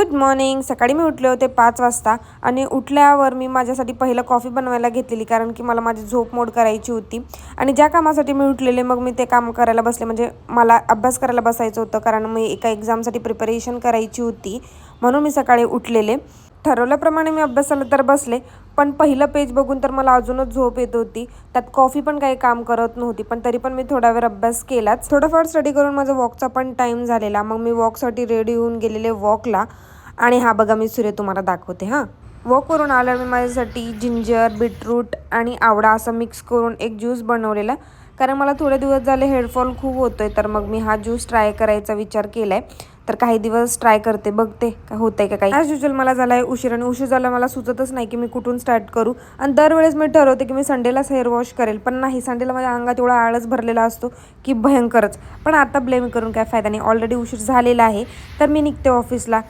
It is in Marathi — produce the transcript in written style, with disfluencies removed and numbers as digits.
Good morning. सकाळी मी उठले होते 5 वाजता आणि उठल्यावर मी माझ्यासाठी पहिलं कॉफी बनवायला घेतलेली, कारण की मला माझी झोप मोड करायची होती. आणि ज्या कामासाठी मी उठलेले मग मी ते काम करायला बसले, म्हणजे मला अभ्यास करायला बसायचं होतं, कारण मी एका एक्झामसाठी प्रिपरेशन करायची होती, म्हणून मी सकाळी उठलेले. ठरवल्याप्रमाणे मी अभ्यासाला तर बसले, पण पहिलं पेज बघून तर मला अजूनच झोप येत होती. त्यात कॉफी पण काही काम करत नव्हती, पण तरी पण मी थोडा वेळ अभ्यास केलाच. थोडंफार स्टडी करून माझा वॉकचा पण टाईम झालेला. मग मी वॉकसाठी रेडी होऊन गेलेले वॉकला. आणि हा बघा, मी सूर्य तुम्हाला दाखवते. हां, वॉकवरून आल्यावर मी माझ्यासाठी जिंजर, बीटरूट आणि आवळा असं मिक्स करून एक ज्यूस बनवलेला, कारण मला थोडे दिवस झाले हेअरफॉल खूप होतोय, तर मग मी हा ज्यूस ट्राय करायचा विचार केलाय. तर काही दिवस ट्राय करते, बघते का होतंय का काही. ॲज युजल मला झालाय उशीर, आणि उशीर झाला मला सुचतच नाही की मी कुठून स्टार्ट करू. आणि दरवेळेस मी ठरवते की मी संडेलाच हेअर वॉश करेल, पण नाही, संडेला माझ्या अंगात एवढा आळस भरलेला असतो की भयंकरच. पण आता ब्लेम करून काय फायदा नाही, ऑलरेडी उशीर झालेला आहे. तर मी निघते ऑफिसला.